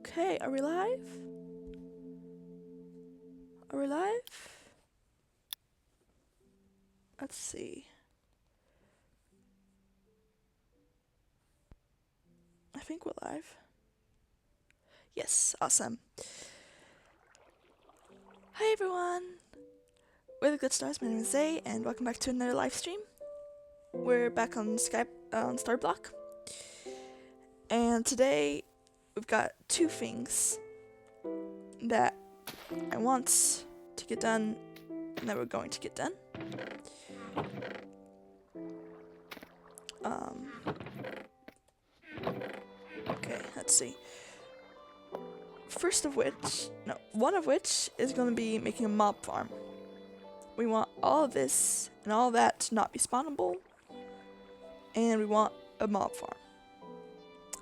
Okay, are we live? Are we live? Let's see. I think we're live. Yes, awesome. Hi everyone! We're the Good Stars, my name is Zay, and welcome back to another live stream. We're back on Starblock. And today, we've got two things that I want to get done, and that we're going to get done. Okay, let's see. One of which is going to be making a mob farm. We want all of this and all of that to not be spawnable, and we want a mob farm.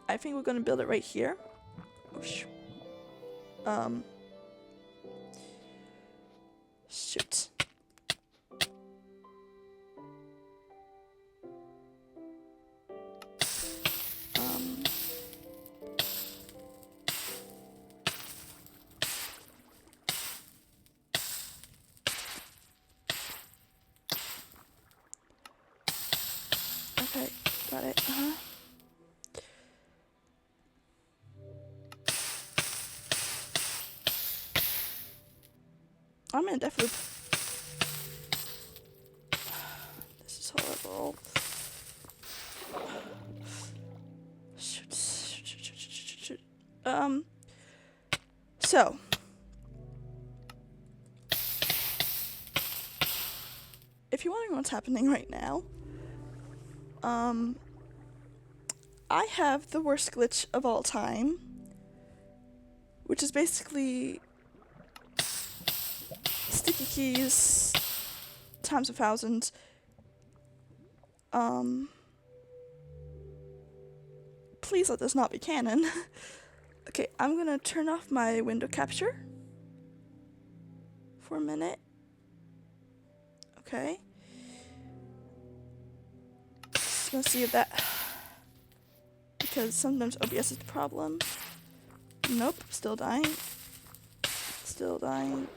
I think we're going to build it right here. Oosh. Shoot. Okay, got it. I'm gonna definitely. This is horrible. Shoot. So. If you're wondering what's happening right now, I have the worst glitch of all time, which is basically sticky keys times 1,000. Please let this not be canon. Okay, I'm gonna turn off my window capture for a minute. Okay. Just gonna see if that, because sometimes OBS is the problem. Nope, still dying. Still dying.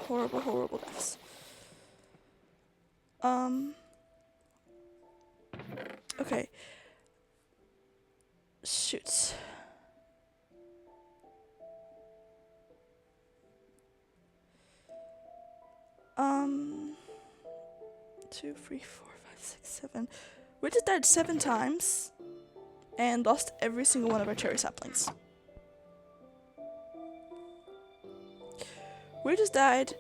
Horrible, horrible deaths. Okay. Shoot. Two, three, four, five, six, 7. We just died 7 times and lost every single one of our cherry saplings. We just died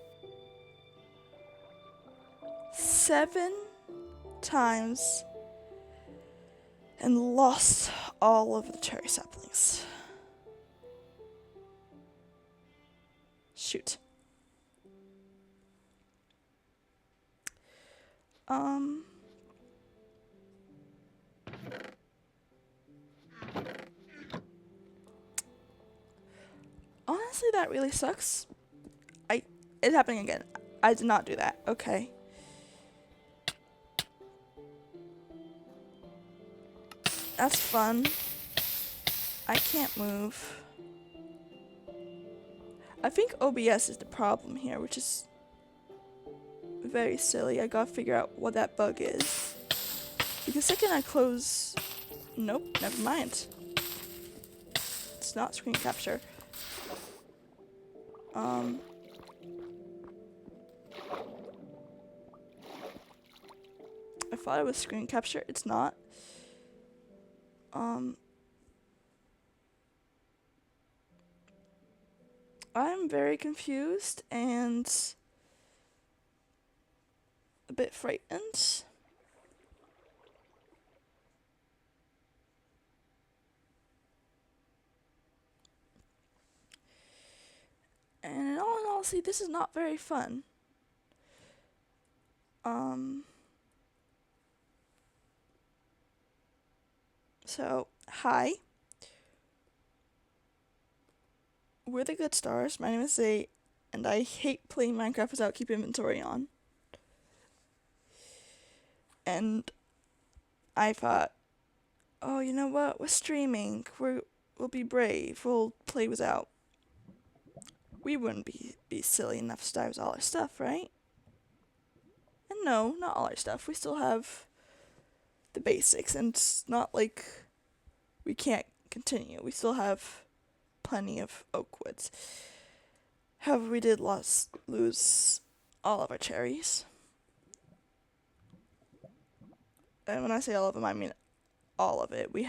7 times and lost all of the cherry saplings. Shoot. Honestly, that really sucks. It's happening again. I did not do that. Okay. That's fun. I can't move. I think OBS is the problem here, which is very silly. I gotta figure out what that bug is. Because the second I close... Nope, never mind. It's not screen capture. I thought it was screen capture. It's not. I'm very confused and a bit frightened. And in all honesty, this is not very fun. So, hi. We're the Good Stars. My name is Zay, and I hate playing Minecraft without keeping inventory on. And I thought, oh, you know what? We're streaming. We'll We'll be brave. We'll play without. We wouldn't be silly enough to die with all our stuff, right? And no, not all our stuff. We still have the basics, and it's not like we can't continue. We still have plenty of oak woods. However, we did lose all of our cherries. And when I say all of them, I mean all of it. We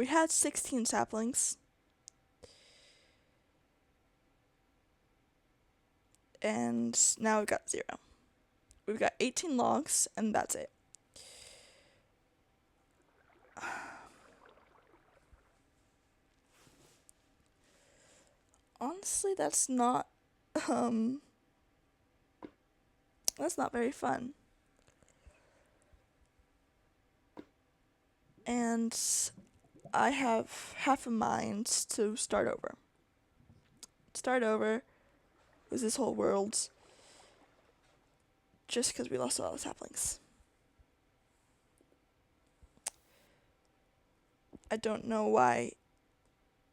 had 16 saplings. And now we've got 0. We've got 18 logs, and that's it. Honestly, that's not very fun. And I have half a mind to start over. Start over with this whole world just because we lost all the saplings. I don't know why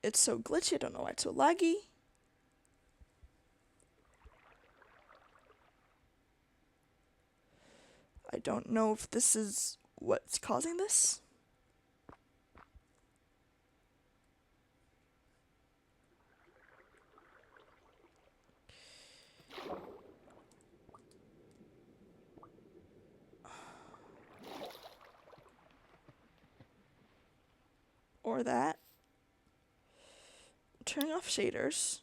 it's so glitchy. I don't know why it's so laggy. I don't know if this is what's causing this. Or that. Turning off shaders,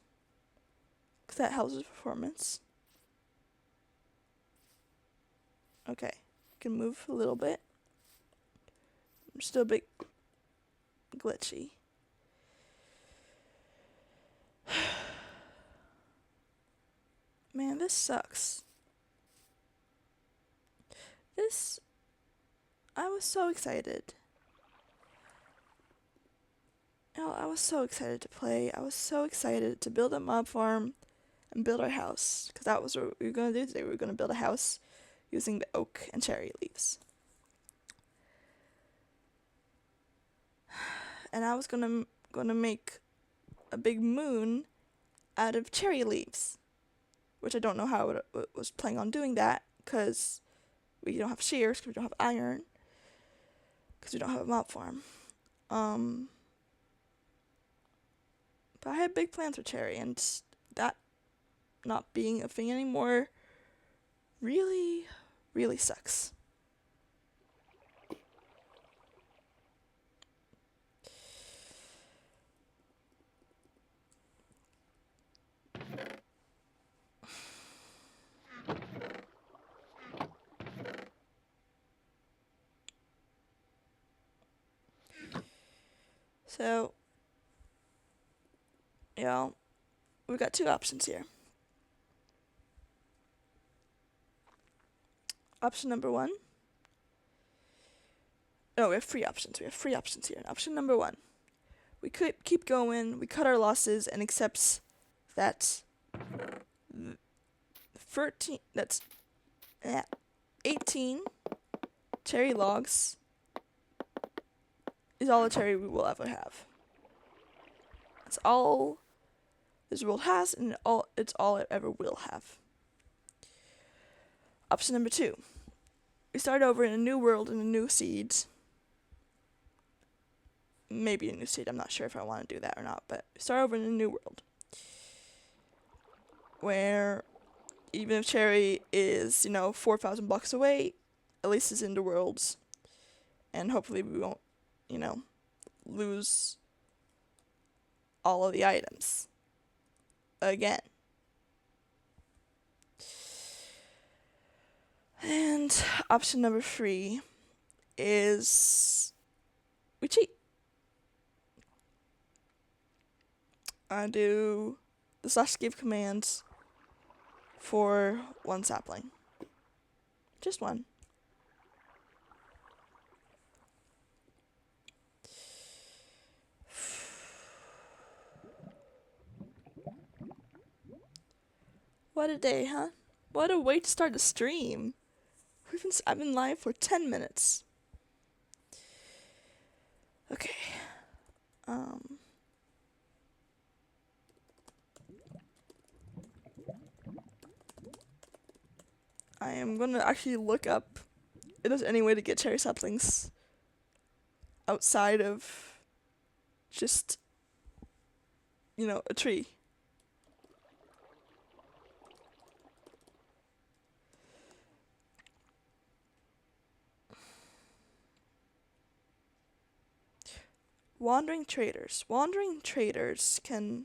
because that helps with performance. Okay, can move a little bit. I'm still a bit glitchy. Man, this sucks. I was so excited. I was so excited to play. I was so excited to build a mob farm and build our house, because that was what we were going to do today. We were going to build a house using the oak and cherry leaves. And I was gonna make a big moon out of cherry leaves, which I don't know how it was planning on doing that, because we don't have shears, because we don't have iron, because we don't have a mob farm. But I had big plans for cherry, and that not being a thing anymore really, really sucks. So, we've got 2 options here. Option number 1. No, we have 3 options. We have 3 options here. Option number 1. We could keep going, we cut our losses, and accept that 18 cherry logs is all the cherry we will ever have. That's all this world has, and it's all it ever will have. Option number 2. We start over in a new world and a new seed. Maybe a new seed. I'm not sure if I want to do that or not, but start over in a new world where even if cherry is, 4,000 blocks away, at least it's in the worlds, and hopefully we won't, lose all of the items again. And option number 3 is we cheat. I do the /give command for 1 sapling. Just 1. What a day, huh? What a way to start a stream. I've been live for 10 minutes. Okay. I am gonna actually look up if there's any way to get cherry saplings outside of just, you know, a tree. Wandering traders. Wandering traders can...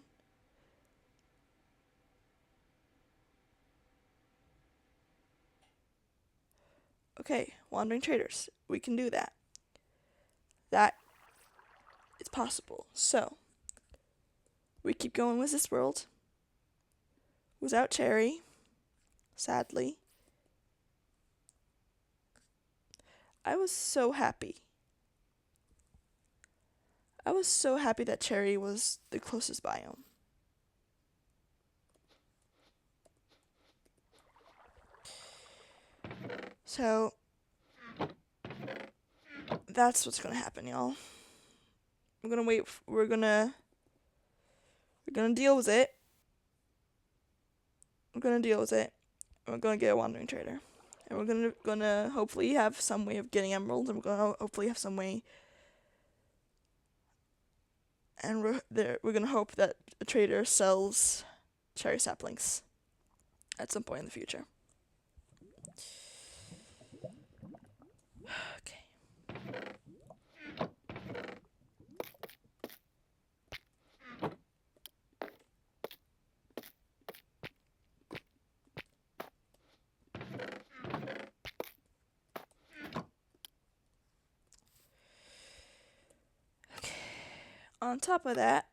Okay, wandering traders. We can do that. That is possible. So, we keep going with this world. Without Cherry, sadly. I was so happy. I was so happy that Cherry was the closest biome. So, that's what's gonna happen, y'all. We're gonna wait. We're gonna deal with it. We're gonna deal with it. And we're gonna get a wandering trader, and we're gonna hopefully have some way of getting emeralds, and we're gonna hopefully have some way. And we're gonna hope that a trader sells cherry saplings at some point in the future. Okay. On top of that,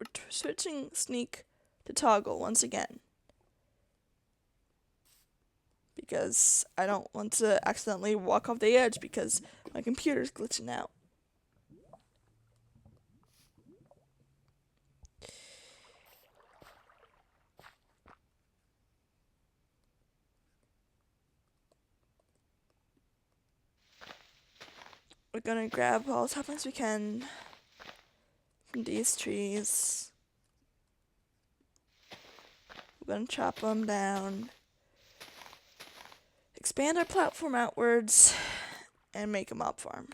we're switching sneak to toggle once again. Because I don't want to accidentally walk off the edge because my computer's glitching out. We're gonna grab all the saplings we can from these trees. We're gonna chop them down, expand our platform outwards, and make a mob farm.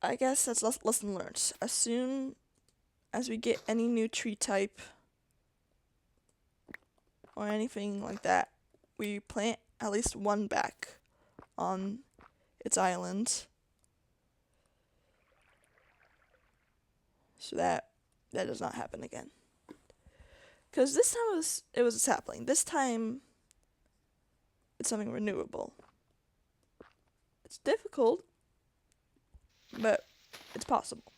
I guess that's lesson learned. As soon as we get any new tree type or anything like that, we plant at least one back on its island so that does not happen again. Because this time it was a sapling. This time it's something renewable. It's difficult, but it's possible.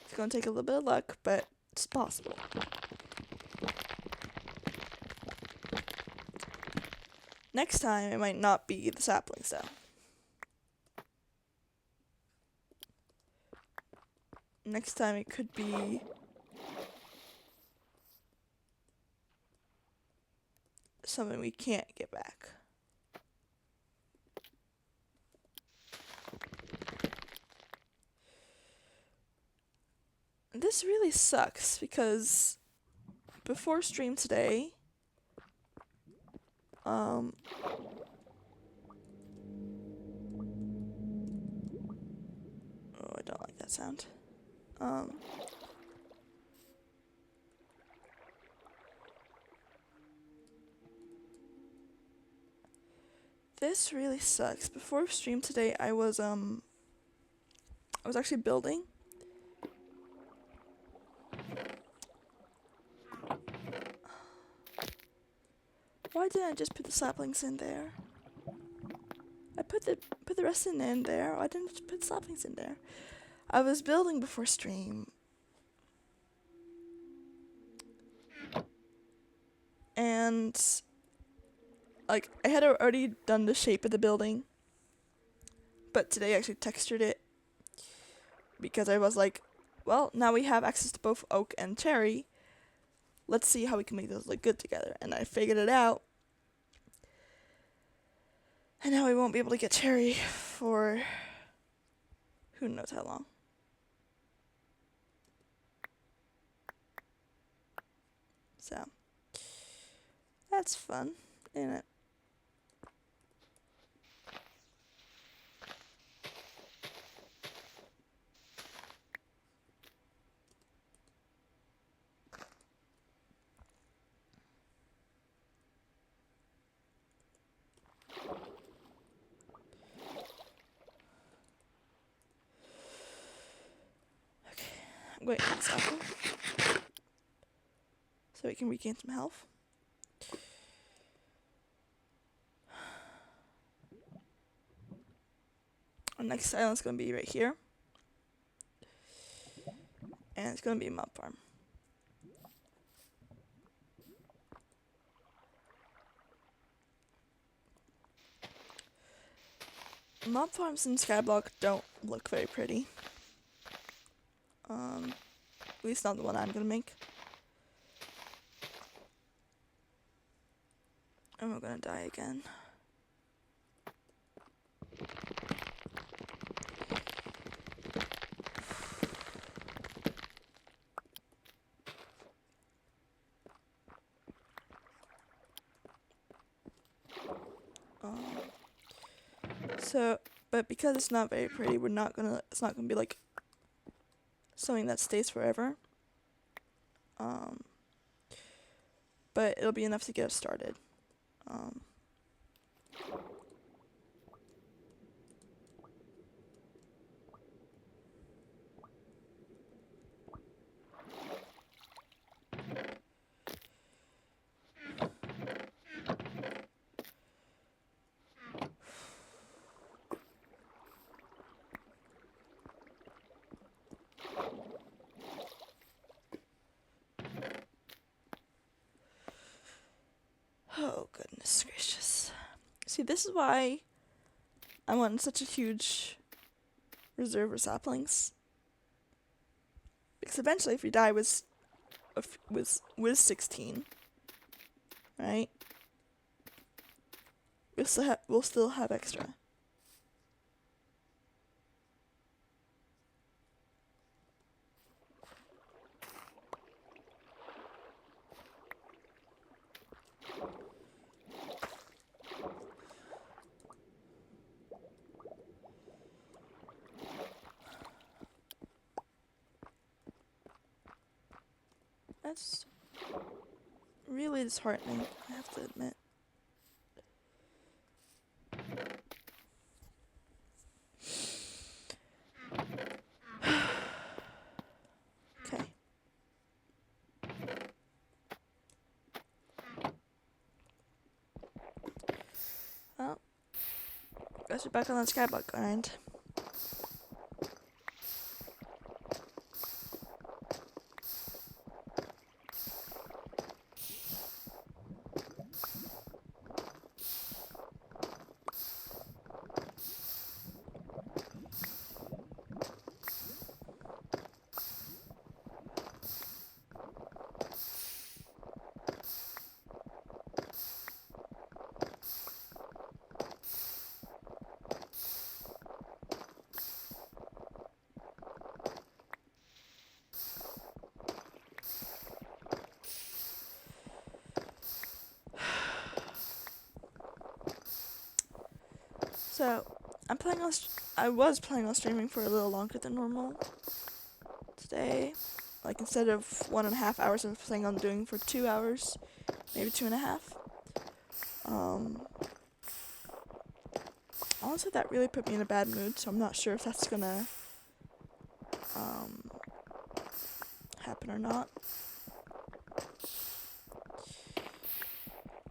It's gonna take a little bit of luck, but it's possible. Next time, it might not be the saplings, though. Next time, it could be something we can't get back. This really sucks because before stream today, oh, I don't like that sound. This really sucks. Before stream today, I was actually building. Why didn't I just put the saplings in there? I put the rest in there. Why didn't I just put saplings in there? I was building before stream. and like I had already done the shape of the building, but today I actually textured it because I was like, well, now we have access to both oak and cherry. Let's see how we can make those look good together. And I figured it out. And now we won't be able to get cherry for who knows how long. So that's fun, isn't it? I'm going to eat this apple so we can regain some health. Our next island is going to be right here. And it's going to be a mob farm. Mob farms in Skyblock don't look very pretty. At least not the one I'm going to make. And we're going to die again. But because it's not very pretty, it's not gonna be like something that stays forever. But it'll be enough to get us started. Oh, goodness gracious. See, this is why I want such a huge reserve of saplings. Because eventually, if we die with 16, right? We'll still have extra. That's really disheartening, I have to admit. Okay. Well, guess we're back on the Skyblock grind. So, I was planning on streaming for a little longer than normal today. Like, instead of 1.5 hours, I was planning on doing for 2 hours, maybe 2.5. Honestly, that really put me in a bad mood, so I'm not sure if that's gonna happen or not.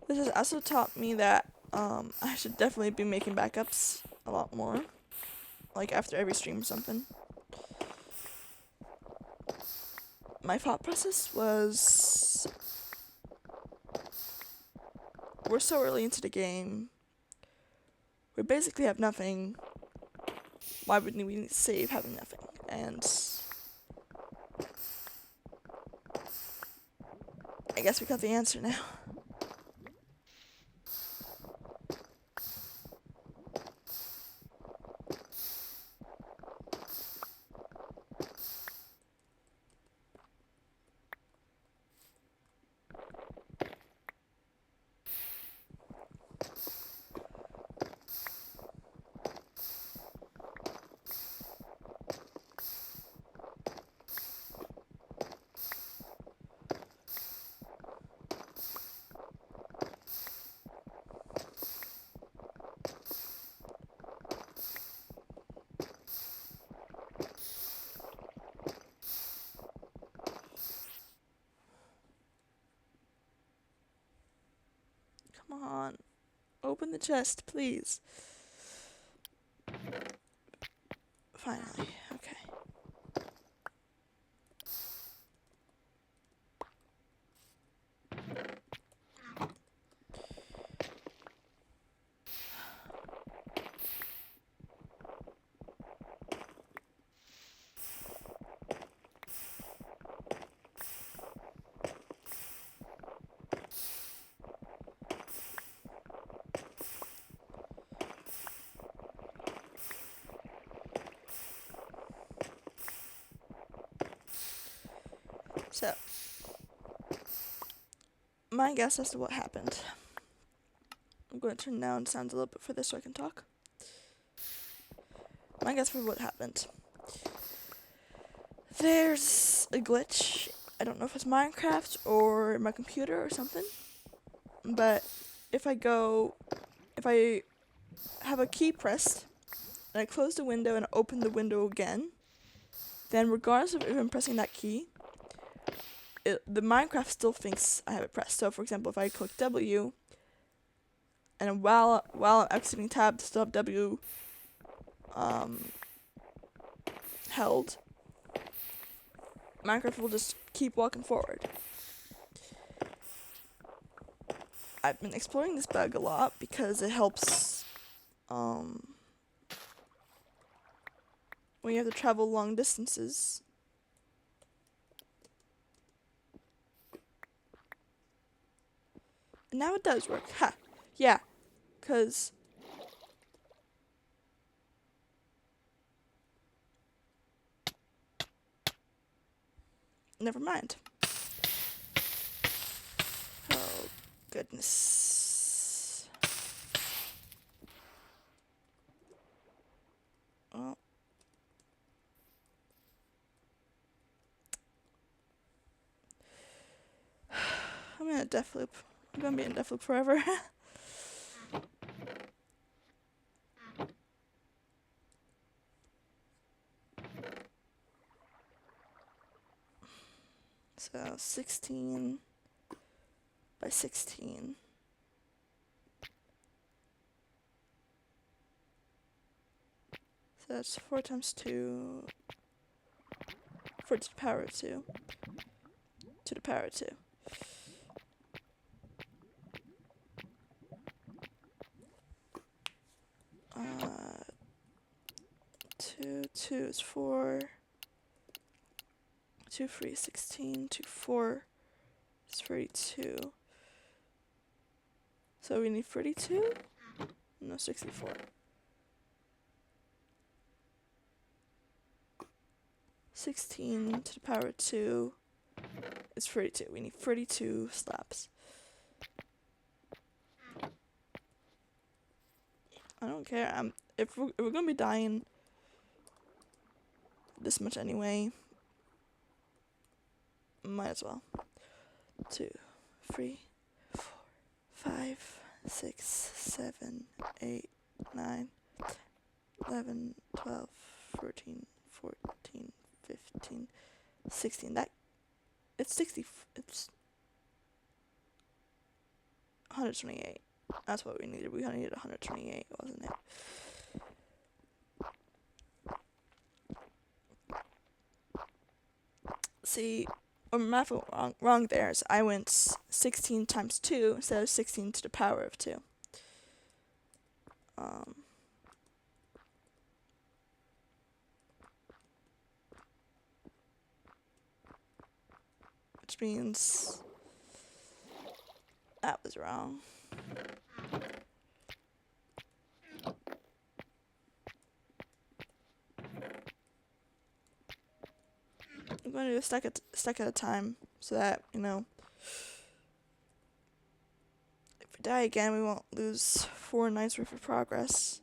This has also taught me that I should definitely be making backups a lot more, like after every stream or something. My thought process was we're so early into the game. We basically have nothing. Why would we need to save having nothing? And I guess we got the answer now. Come on. Open the chest, please. Finally. Okay. So, my guess as to what happened. I'm going to turn down sounds a little bit for this so I can talk. My guess for what happened. There's a glitch. I don't know if it's Minecraft or my computer or something. But if I have a key pressed and I close the window and open the window again, then regardless of if I'm pressing that key, the Minecraft still thinks I have it pressed. So for example, if I click W, and while I'm exiting tab, still have W held, Minecraft will just keep walking forward. I've been exploring this bug a lot because it helps when you have to travel long distances. And now it does work. Ha! Yeah. Because never mind. Oh, goodness. Well. I'm in a death loop. I'm gonna be in death loop forever. So 16 by 16. So that's 4 times 2. 4 to the power of 2. To the power of 2. 2 is 4. 2, 3, 16. 2, 4 is 32. So we need 32? No, 64. 16 to the power of 2 is 32. We need 32 slabs. I don't care. If we're gonna be dying this much anyway, might as well. 2, 3, 4, 5, 6, 7, 8, 9, 11, 12, 13, 14, 15, 16. It's 60. It's 128. That's what we needed. We needed 128, wasn't it? See, or my math wrong there. So I went 16 times 2 instead of 16 to the power of 2. Which means that was wrong. I'm going to do a stack at a time so that, you know, if we die again, we won't lose 4 nights worth of progress.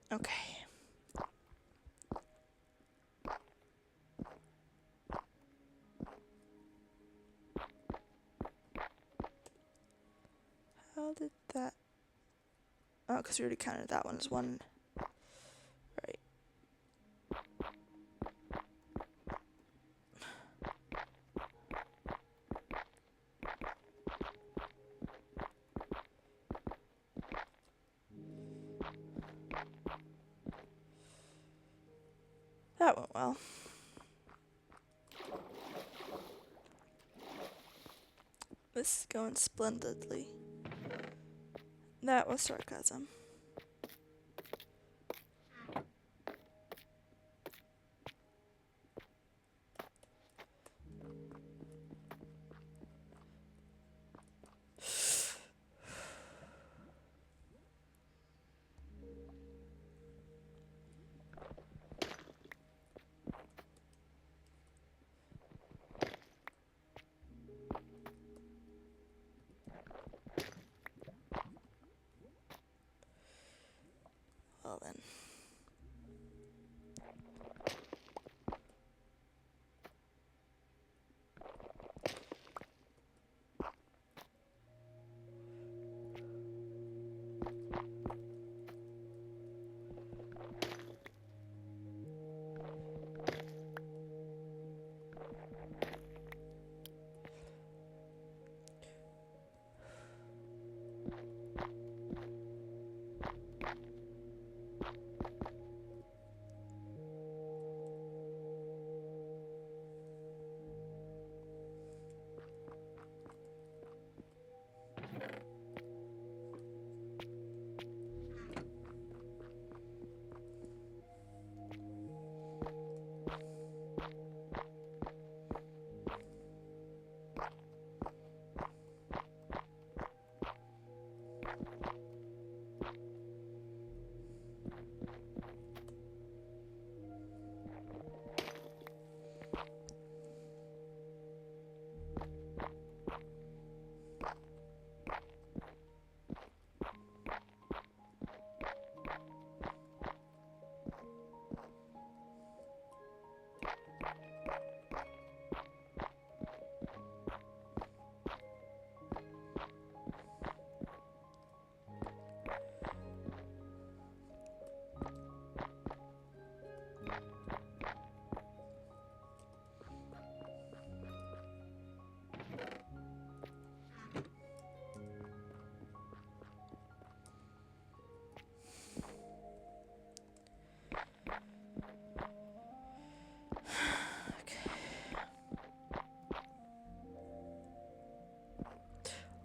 Okay. How did that... Oh, because we already counted that one as one. Right. That went well. This is going splendidly. That was sarcasm. Well then.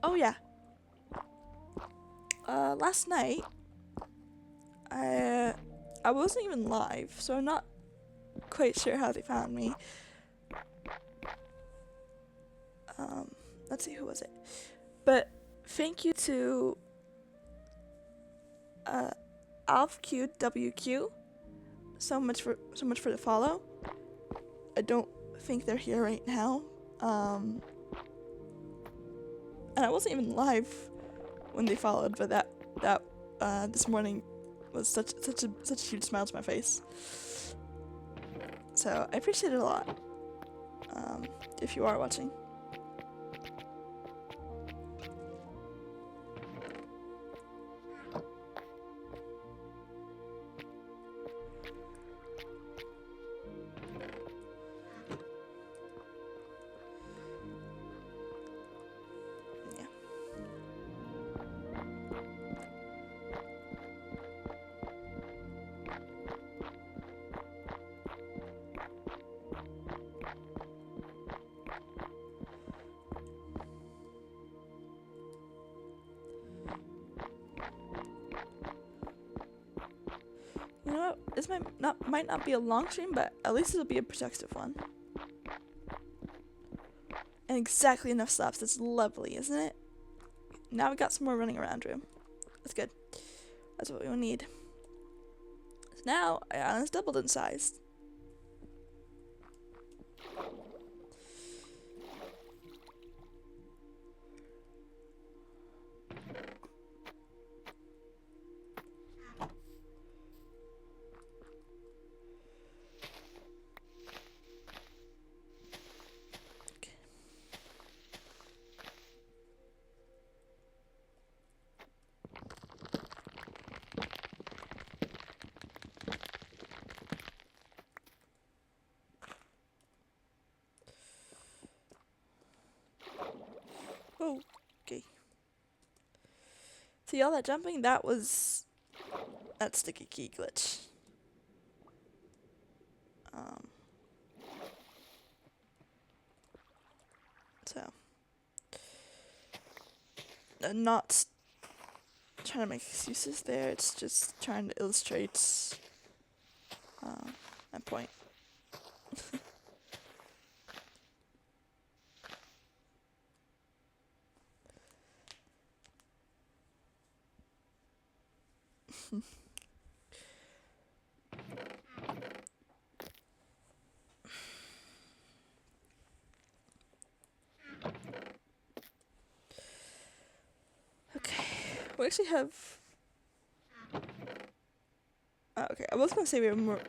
Oh yeah. Last night, I wasn't even live, so I'm not quite sure how they found me. Let's see, who was it? But thank you to AlfQWQ so much for the follow. I don't think they're here right now. And I wasn't even live when they followed, but that this morning was such a huge smile to my face. So I appreciate it a lot. If you are watching. might not be a long stream, but at least it'll be a productive one. And exactly enough slabs. That's lovely, isn't it? Now we got some more running around room. That's good. That's what we will need. So now our island's doubled in size. Oh, okay. See all that jumping? That's sticky key glitch. So, not trying to make excuses there. It's just trying to illustrate my point. Okay, we actually have. Okay, I was gonna say we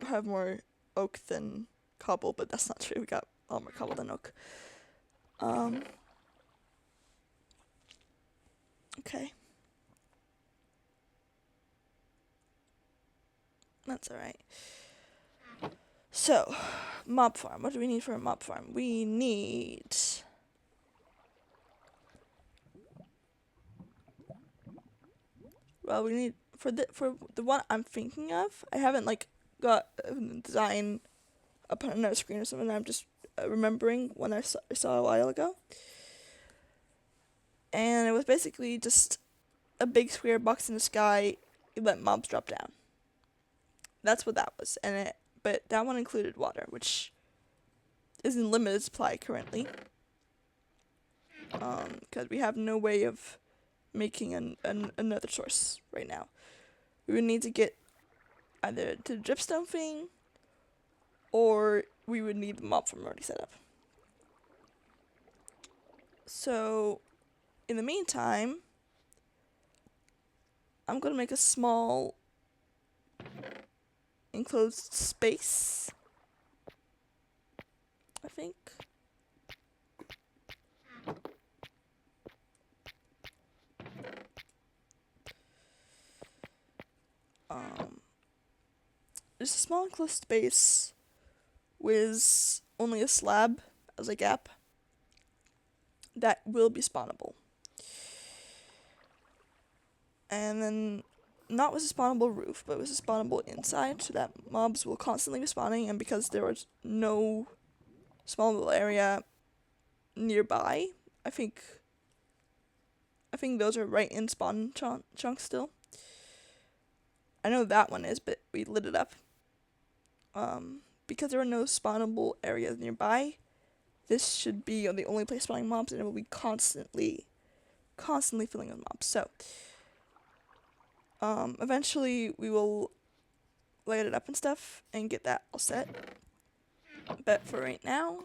have more oak than cobble, but that's not true. We got a lot more cobble than oak. Okay. That's alright. So, mob farm. What do we need for a mob farm? We need... Well, we need... For the one I'm thinking of, I haven't, like, got a design up on another screen or something. I'm just remembering when I saw a while ago. And it was basically just a big square box in the sky. You let mobs drop down. That's what that was. But that one included water, which is in limited supply currently. Because we have no way of making another source right now. We would need to get either to the dripstone thing, or we would need the mob farm already set up. So, in the meantime, I'm going to make a small enclosed space, I think. Just a small enclosed space with only a slab as a gap that will be spawnable. And then not with a spawnable roof, but with a spawnable inside, so that mobs will constantly be spawning, and because there was no spawnable area nearby, I think those are right in spawn chunks still. I know that one is, but we lit it up. Because there are no spawnable areas nearby, this should be the only place spawning mobs, and it will be constantly filling with mobs. So, eventually we will light it up and stuff and get that all set. But for right now,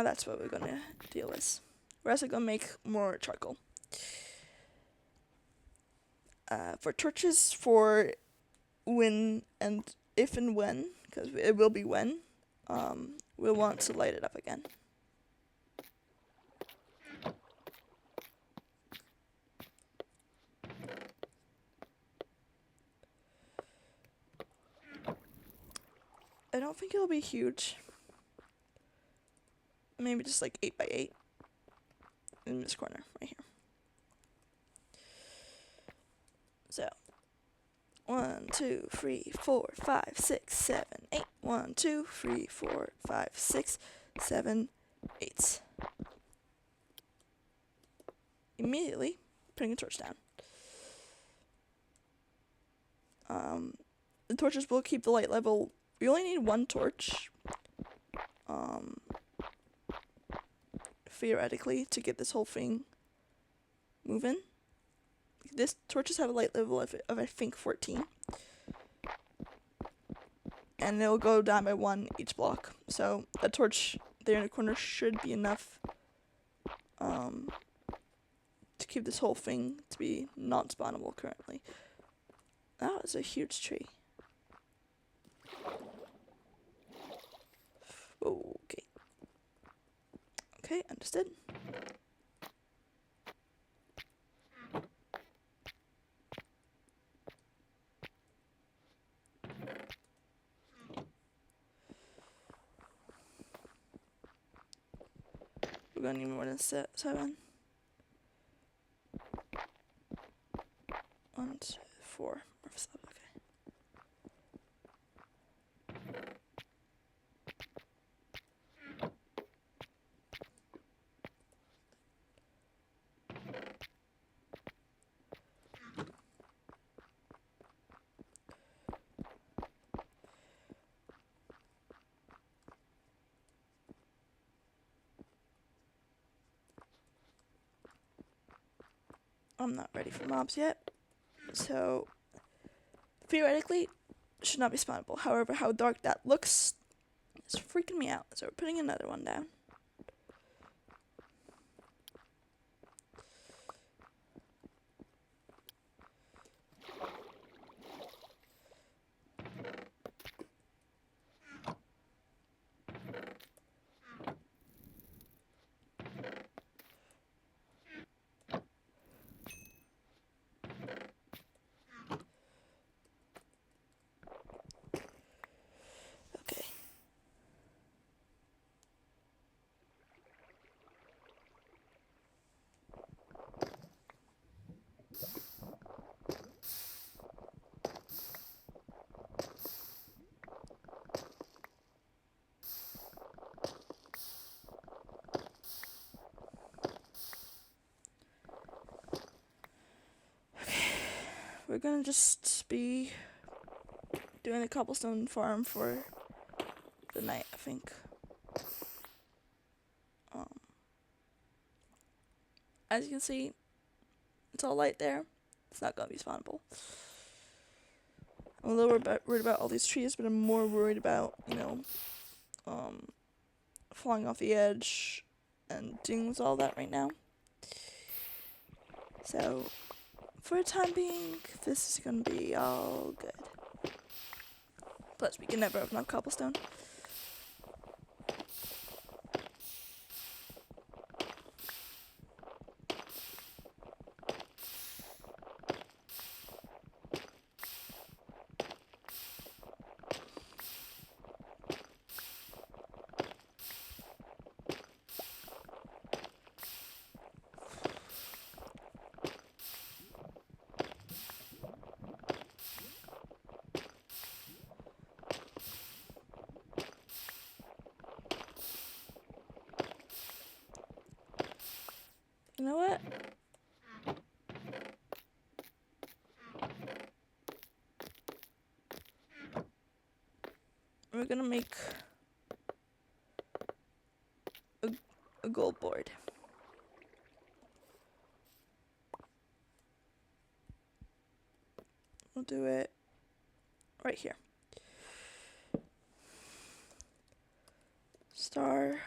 that's what we're gonna deal with. We're also gonna make more charcoal. For torches, for when and if and when, because it will be when, we'll want to light it up again. I don't think it'll be huge. Maybe just like 8x8 in this corner right here. So 1, 2, 3, 4, 5, 6, 7, 8. 1, 2, 3, 4, 5, 6, 7, 8. Immediately putting a torch down. The torches will keep the light level. We only need 1 torch, theoretically, to get this whole thing moving. This torches have a light level of I think 14, and it'll go down by 1 each block. So a torch there in the corner should be enough to keep this whole thing to be non-spawnable currently. That was a huge tree. Okay. Okay, understood. We're gonna need more than 7. 1, 2, 4, or 7, okay. I'm not ready for mobs yet, so theoretically should not be spawnable. However, how dark that looks is freaking me out, so we're putting another one down. Okay. We're gonna just be doing a cobblestone farm for the night, I think. As you can see, it's all light there. It's not gonna be spawnable. I'm a little worried about all these trees, but I'm more worried about, falling off the edge and dealing with all that right now. So, for the time being, this is gonna be all good. Plus, we can never have enough cobblestone. You know what? We're gonna make a gold board. We'll do it right here. Starblock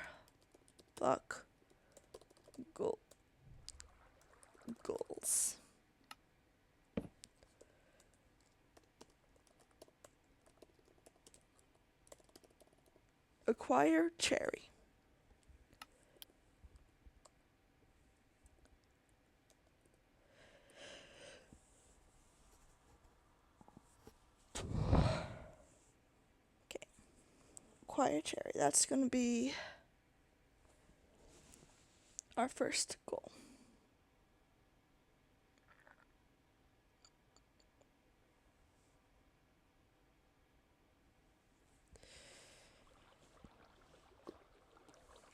goals. Acquire cherry. Okay. Acquire cherry. That's going to be our first goal.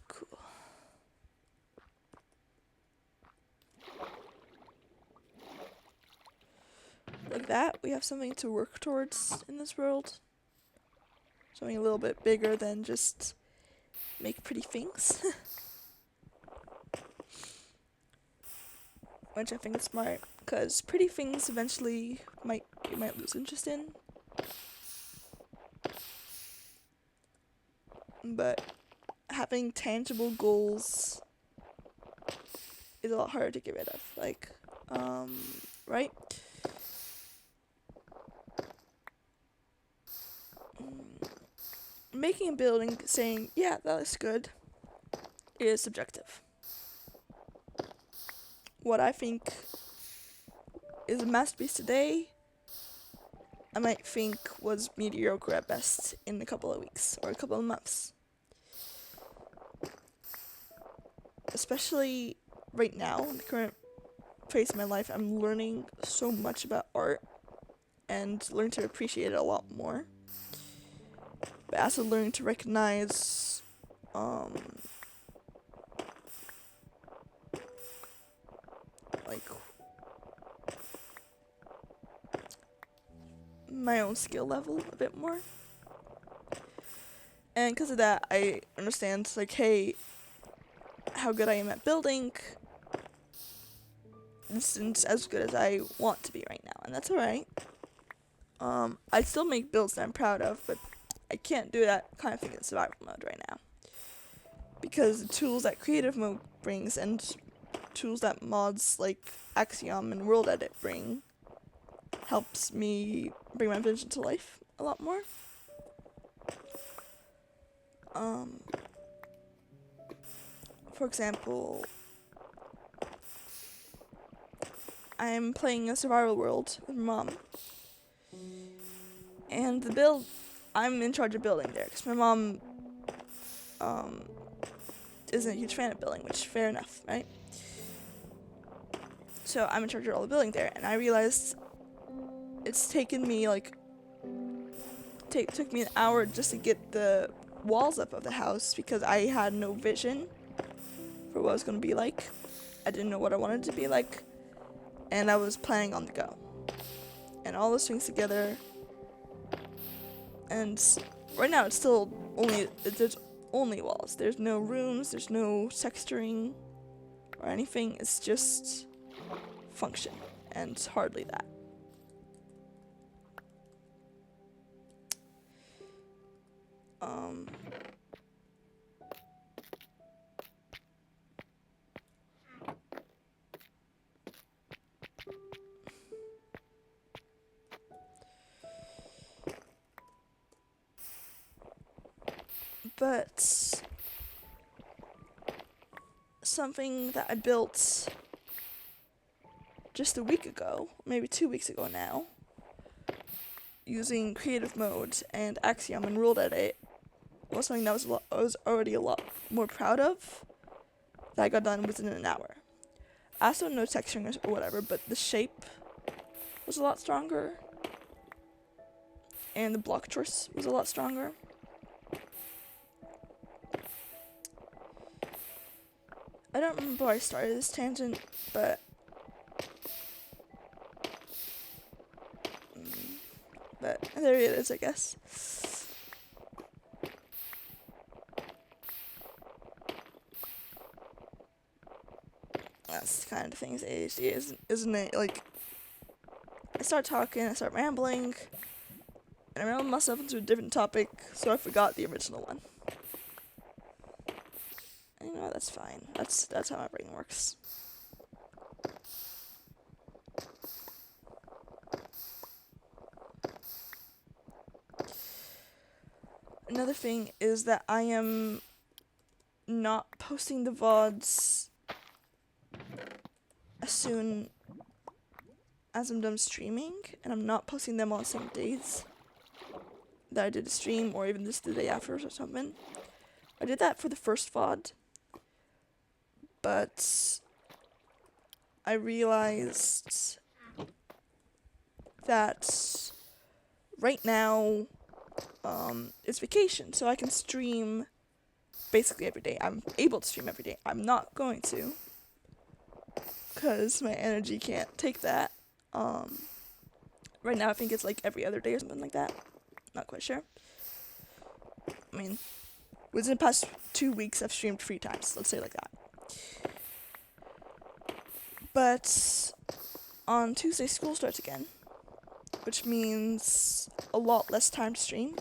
Cool. like that, we have something to work towards in this world. Something a little bit bigger than just make pretty things. Which I think is smart, because pretty things eventually you might lose interest in. But having tangible goals is a lot harder to get rid of. Like, right? Making a building, saying, yeah, that looks good, is subjective. What I think is a masterpiece today, I might think was mediocre at best in a couple of weeks or a couple of months. Especially right now, in the current phase of my life, I'm learning so much about art and learning to appreciate it a lot more. But also learning to recognize like my own skill level a bit more. And because of that, I understand, like, hey, how good I am at building isn't as good as I want to be right now, and that's alright. I still make builds that I'm proud of, but I can't do that kind of thing in survival mode right now. Because the tools that creative mode brings and tools that mods like Axiom and Worldedit bring helps me bring my vision to life a lot more. For example, I'm playing a survival world with my mom, and the build, I'm in charge of building there, because my mom isn't a huge fan of building, which fair enough, right? So I'm in charge of all the building there, and I realized it's taken me took me an hour just to get the walls up of the house because I had no vision for what it was going to be like. I didn't know what I wanted it to be like, and I was planning on the go. And all those things together, and right now it's still there's only walls. There's no rooms, there's no texturing or anything. It's just function, and hardly that. But something that I built just a week ago, maybe 2 weeks ago now, using creative mode and Axiom and Worldedit, was something that I was already a lot more proud of, that I got done within an hour. I also no texturing or whatever, but the shape was a lot stronger, and the block choice was a lot stronger. I don't remember why I started this tangent, but there it is, I guess. That's the kind of things ADHD isn't it? Like, I start talking, I start rambling, and I ramble myself into a different topic, so I forgot the original one. And you know, that's fine. That's how my brain works. Another thing is that I am not posting the VODs as soon as I'm done streaming, and I'm not posting them on the same days that I did a stream, or even just the day after or something. I did that for the first VOD, but I realized that right now it's vacation, so I can stream basically every day. I'm able to stream every day. I'm not going to, because my energy can't take that. Right now I think it's like every other day or something like that. Not quite sure. I mean, within the past 2 weeks I've streamed 3 times, let's say like that. But on Tuesday school starts again, which means a lot less time to stream.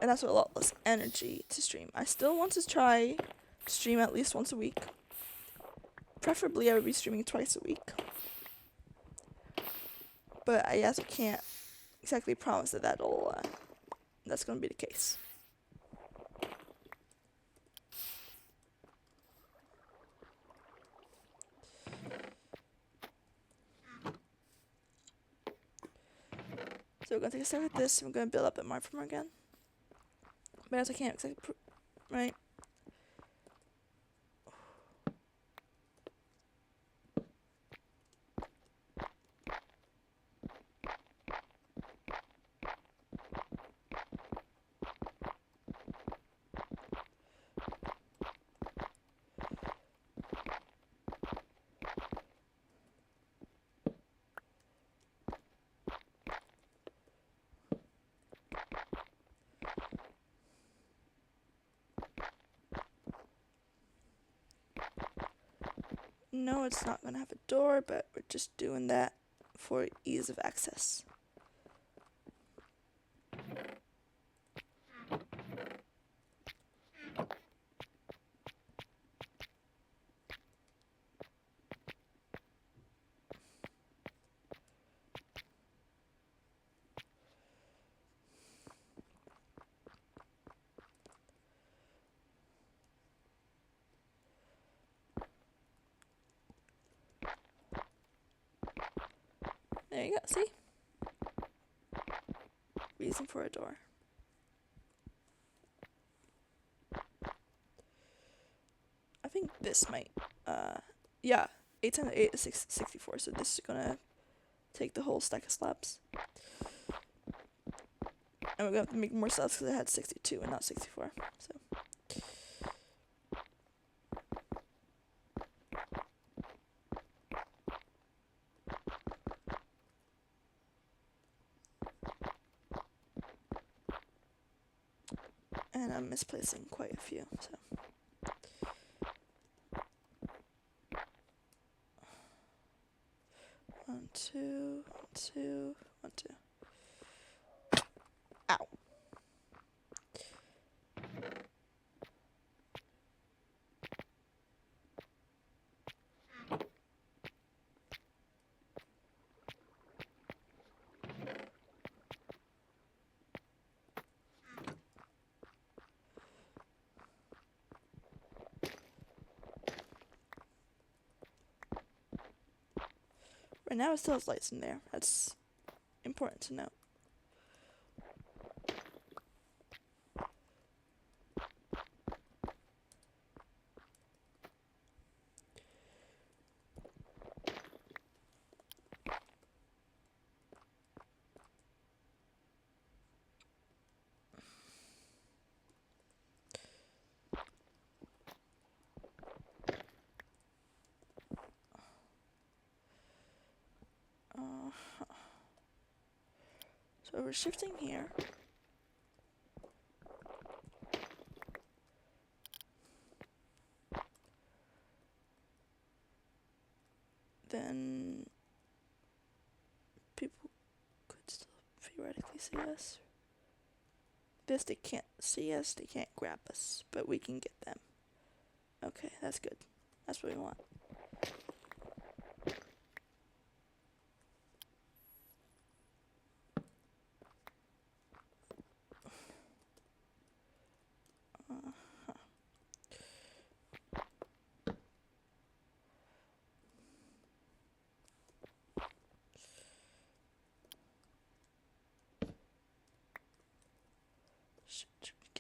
And also a lot less energy to stream. I still want to try to stream at least once a week. Preferably I would be streaming twice a week. But I guess I can't exactly promise that that's going to be the case. So we're going to take a start with this, and we're going to build up at Marfarmer again. But as I can't exactly, right? No, it's not going to have a door, but we're just doing that for ease of access. There you go, see? Reason for a door. I think this might, yeah, 8 times 8 is 64, so this is gonna take the whole stack of slabs. And we're gonna have to make more slabs because I had 62 and not 64, so. And I'm misplacing quite a few, so. One, two, one, two, one, two. Ow. Right now it still has lights in there. That's important to note. So we're shifting here. Then people could still theoretically see us. This, they can't see us, they can't grab us, but we can get them. Okay, that's good. That's what we want.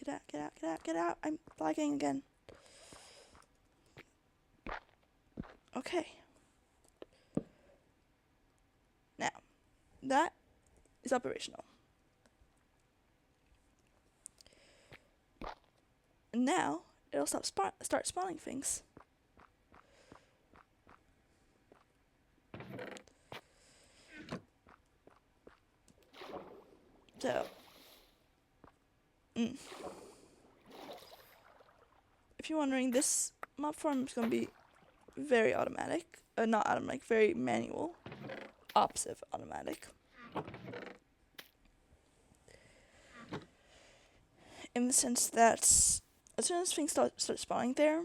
Get out, get out, get out, get out. I'm lagging again. Okay. Now, that is operational. And now, it'll start spawning things. So, if you're wondering, this mob farm is going to be very automatic. Not automatic, very manual. Opposite of automatic. In the sense that as soon as things start spawning there,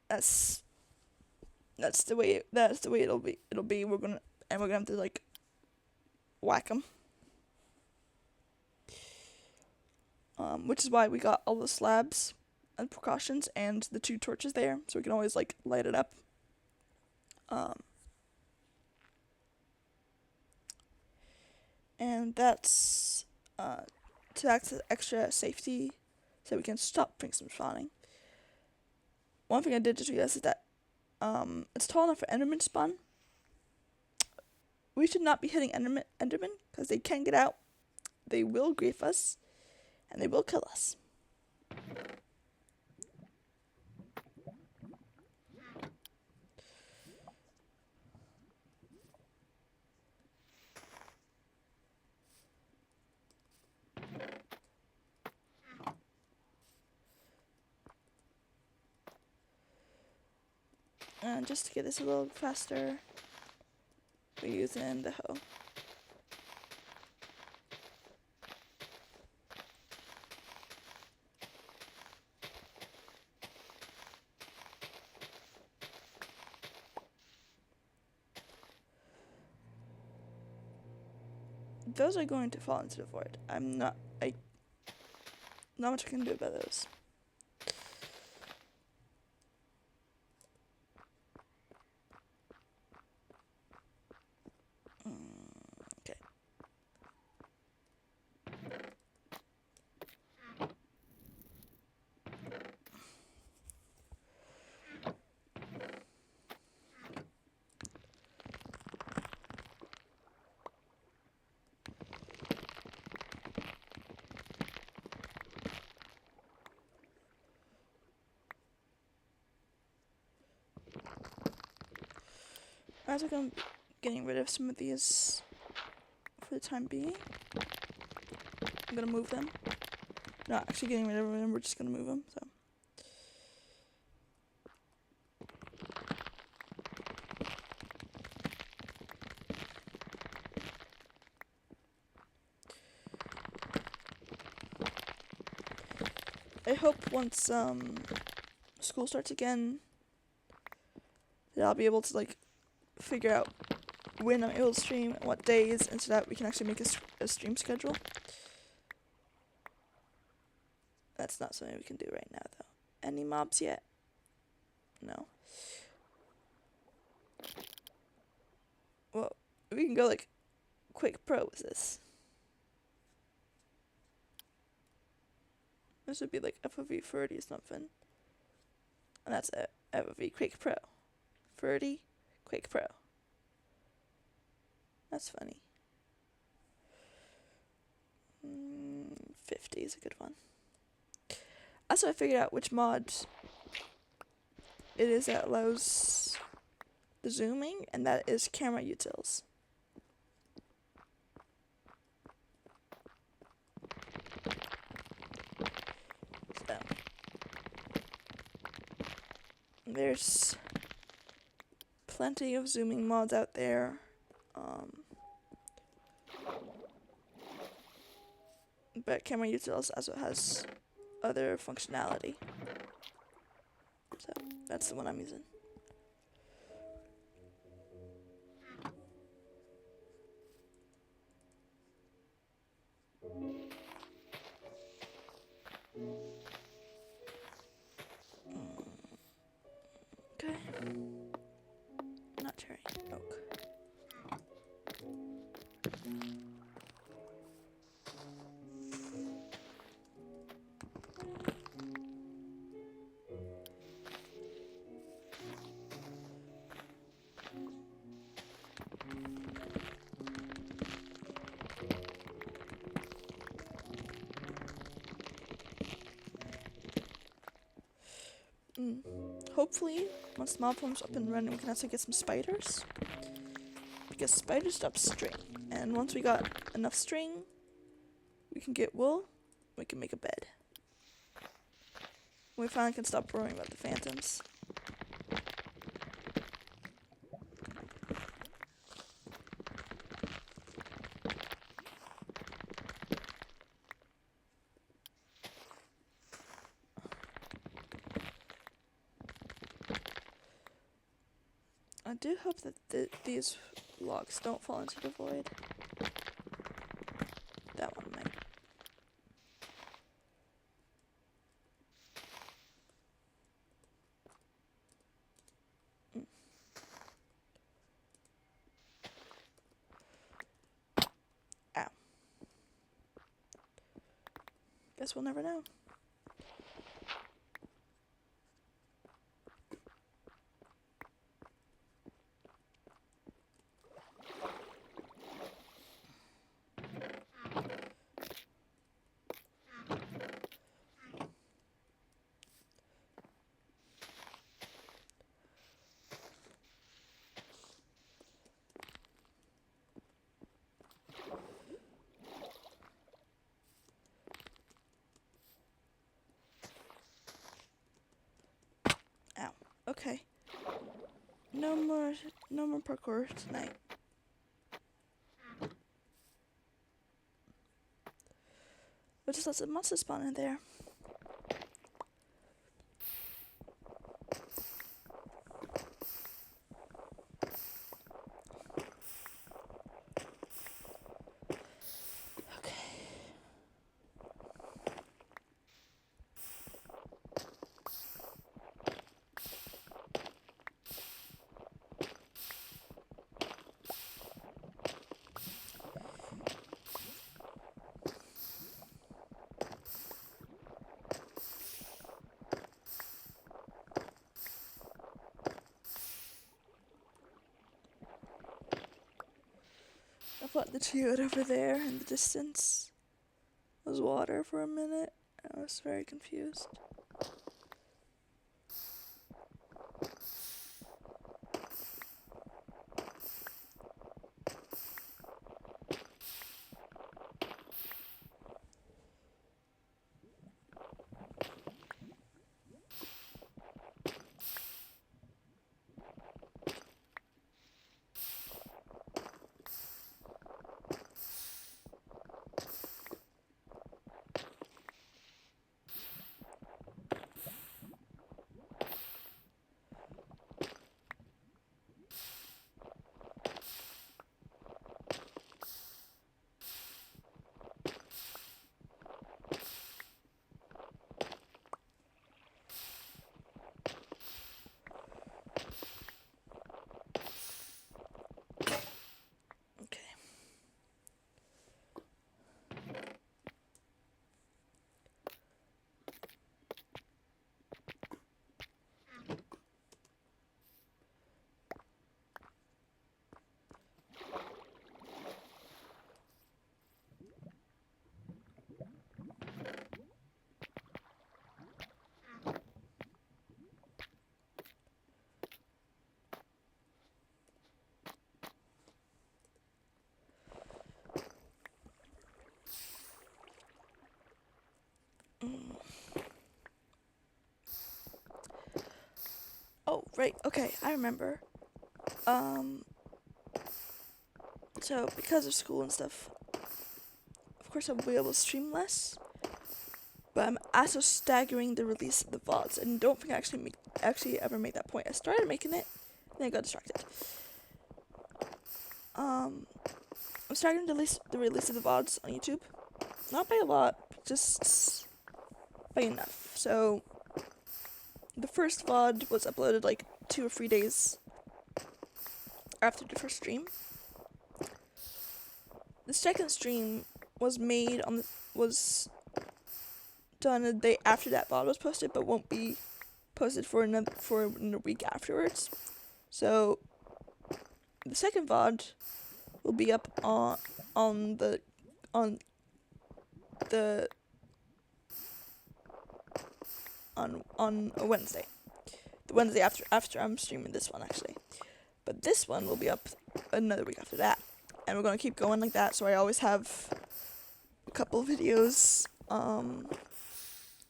that's the way it'll be. We're gonna have to like whack them. Which is why we got all the slabs and precautions and the 2 torches there, so we can always like light it up. And that's to act as extra safety, so we can stop things from spawning. One thing I did just realize is that it's tall enough for Enderman spawn. We should not be hitting Enderman because they can get out. They will grief us, and they will kill us. And just to get this a little faster, we're using the hoe. Those are going to fall into the void. Not much I can do about those. Okay. As I'm getting rid of some of these for the time being, I'm gonna move them. Not actually getting rid of them, we're just gonna move them. So. I hope once school starts again that I'll be able to like figure out when I'm able to stream and what days, and so that we can actually make a stream schedule. That's not something we can do right now though. Any mobs yet? No. Well, we can go like quick pro with this. This would be like FOV 30 or something. And that's a FOV quick pro. 30 quick pro. That's funny. 50 is a good one. Also, I figured out which mod it is that allows the zooming, and that is camera utils. So, there's plenty of zooming mods out there. But camera utils also has other functionality. So that's the one I'm using. Okay. Not cherry, oak. Hopefully, once the mob farm's up and running, we can also get some spiders. make a spider stop string. And once we got enough string, we can get wool. We can make a bed. We finally can stop worrying about the phantoms. I do hope that these logs don't fall into the void. That one might. Ow. Guess we'll never know. Okay. No more parkour tonight. But just lots of monsters spawn in there. I thought the geode over there in the distance was water for a minute. I was very confused. Oh, right, okay, I remember. So because of school and stuff, of course I'll be able to stream less. But I'm also staggering the release of the VODs, and don't think I actually ever made that point. I started making it, then I got distracted. I'm staggering the release of the VODs on YouTube. Not by a lot, just by enough. So the first VOD was uploaded like 2 or 3 days after the first stream. The second stream was done a day after that VOD was posted, but won't be posted for another week afterwards. So the second VOD will be up on a Wednesday. The Wednesday after I'm streaming this one, actually. But this one will be up another week after that. And we're gonna keep going like that, so I always have a couple videos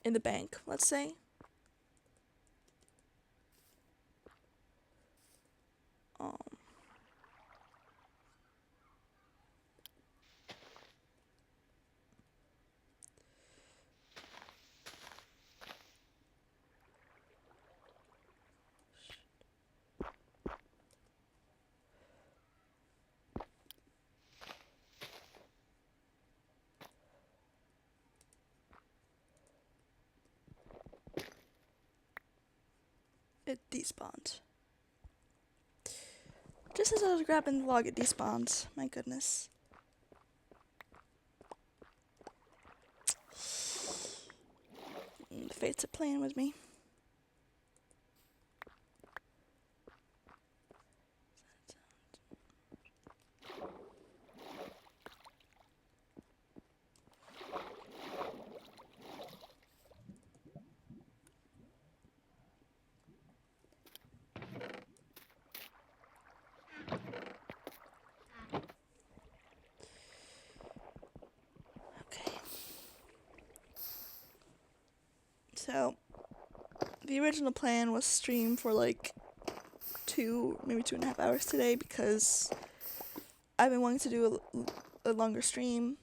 in the bank, let's say. It despawned. Just as I was grabbing the log, it despawned. My goodness. The fates are playing with me. So, the original plan was stream for like maybe 2.5 hours today, because I've been wanting to do a longer stream.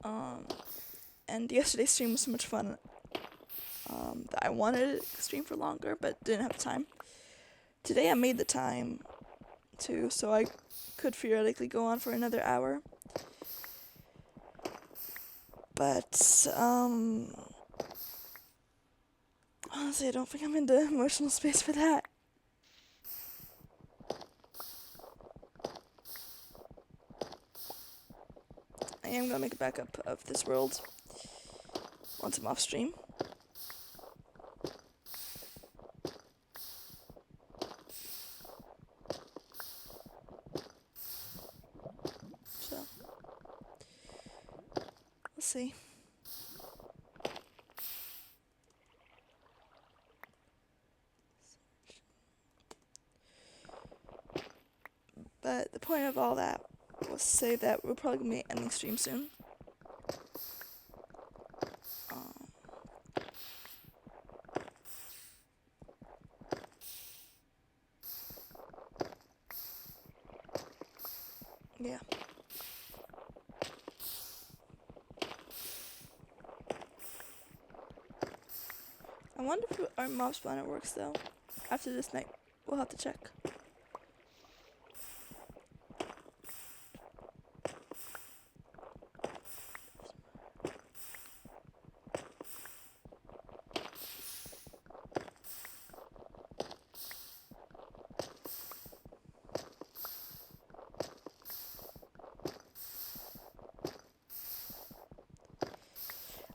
And yesterday's stream was so much fun that I wanted to stream for longer, but didn't have time. Today I made the time to, so I could theoretically go on for another hour. But, honestly, I don't think I'm in the emotional space for that. I am gonna make a backup of this world once I'm off stream. So, we'll see. But the point of all that was to say that we're probably going to be ending stream soon. Yeah. I wonder if our mob spawner works though. After this night, we'll have to check.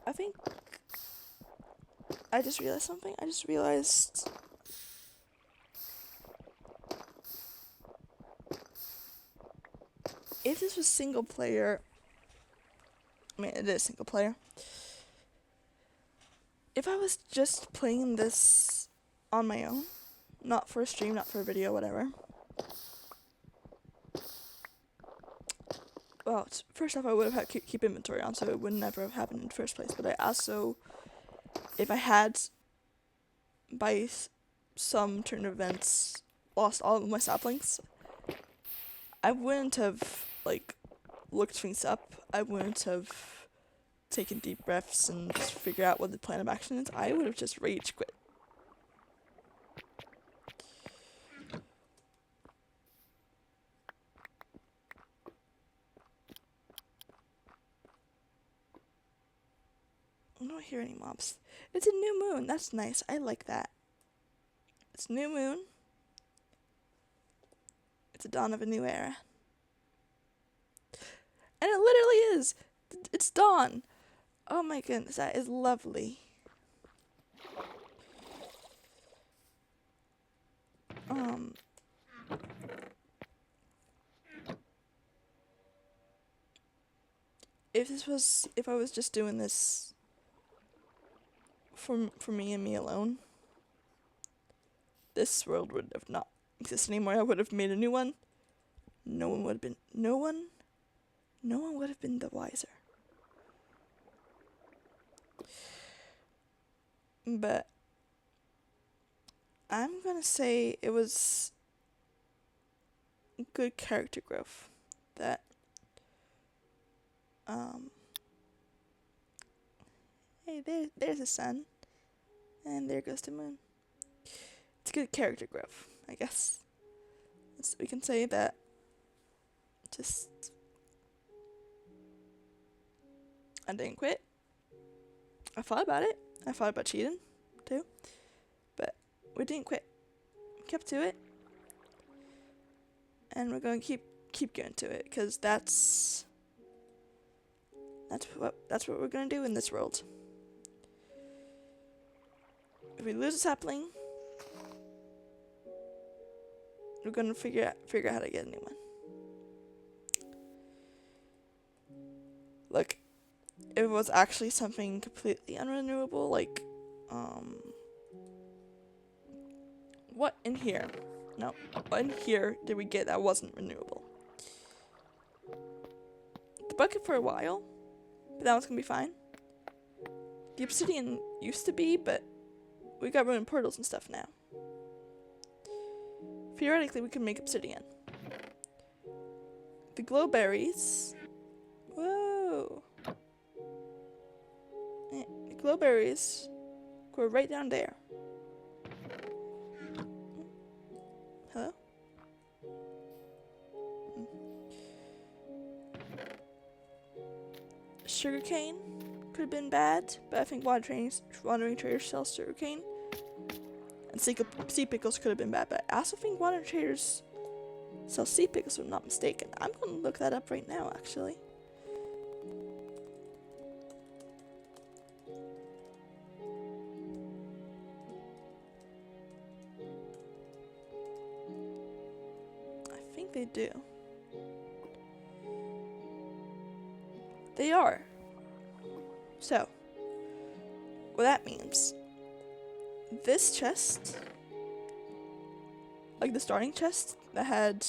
I think I just realized something. I just realized if this was single player, I mean, it is single player. If I was just playing this on my own, not for a stream, not for a video, whatever. Well, first off, I would have had to keep inventory on, so it would never have happened in the first place. But I also, if I had, by some turn of events, lost all of my saplings, I wouldn't have, like, looked things up. I wouldn't have taken deep breaths and just figure out what the plan of action is. I would have just rage quit. I don't hear any mobs. It's a new moon. That's nice. I like that. It's new moon. It's the dawn of a new era. And it literally is. It's dawn. Oh my goodness, that is lovely. If I was just doing this for me and me alone, this world would have not existed anymore. I would have made a new one. no one would have been the wiser. But I'm gonna say it was good character growth. That hey, there's the sun, and there goes the moon. It's good character growth, I guess. So we can say that. Just I didn't quit. I thought about it. I thought about cheating too, but we didn't quit. We kept to it, and we're going to keep going to it, because that's what we're going to do in this world. If we lose a sapling, we're going to figure out how to get a new one. Look, if it was actually something completely unrenewable, like what in here? No, what in here did we get that wasn't renewable? The bucket for a while, but that one's gonna be fine. The obsidian used to be, but we got ruined portals and stuff now. Theoretically, we can make obsidian. The glow berries. Whoa. The glow berries go right down there. Hello? Sugarcane could have been bad, but I think wandering traders sell sugarcane. And sea pickles could have been bad, but I also think wandering traders sell sea pickles, if I'm not mistaken. I'm going to look that up right now, actually. I think they do. They are. So, what that means, this chest, like the starting chest that had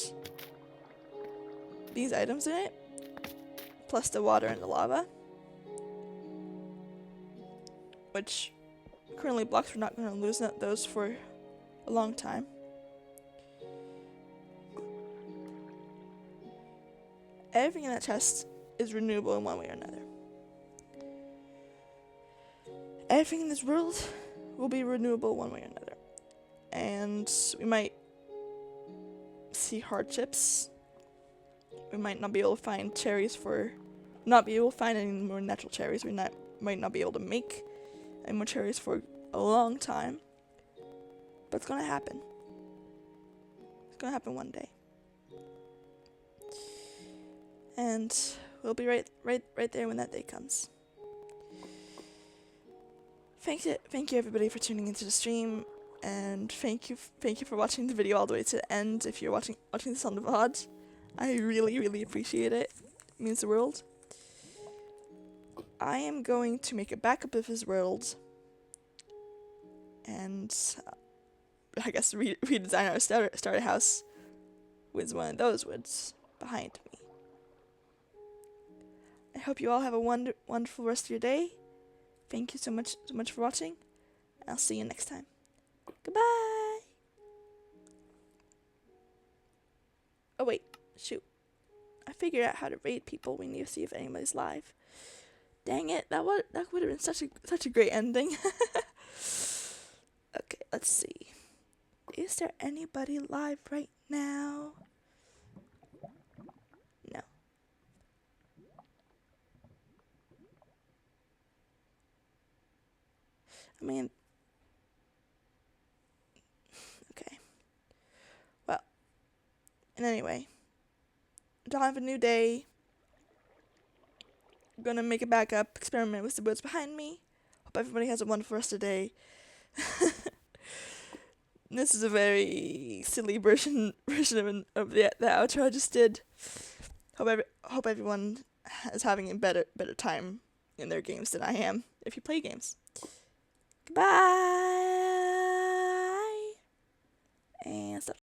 these items in it, plus the water and the lava, which currently blocks, we're not going to lose those for a long time. Everything in that chest is renewable in one way or another. Everything in this world will be renewable one way or another. And we might see hardships. We might not be able to find any more natural cherries. We might not be able to make any more cherries for a long time. But it's gonna happen. It's gonna happen one day. And we'll be right there when that day comes. Thank you everybody for tuning into the stream, and thank you for watching the video all the way to the end. If you're watching this on the VOD, I really appreciate it. It means the world. I am going to make a backup of his world, and I guess redesign our starter house with one of those woods behind me. I hope you all have a wonderful rest of your day. Thank you so much for watching. I'll see you next time. Goodbye. Oh wait, shoot. I figured out how to raid people. We need to see if anybody's live. Dang it, that would have been such a great ending. Okay, let's see. Is there anybody live right now? No. I mean, okay. Well, and anyway, dawn of a new day. I'm gonna make a backup, experiment with the woods behind me. Hope everybody has a wonderful rest of the day. This is a very silly version of the outro I just did. Hope everyone is having a better time in their games than I am, if you play games. Goodbye. And stop.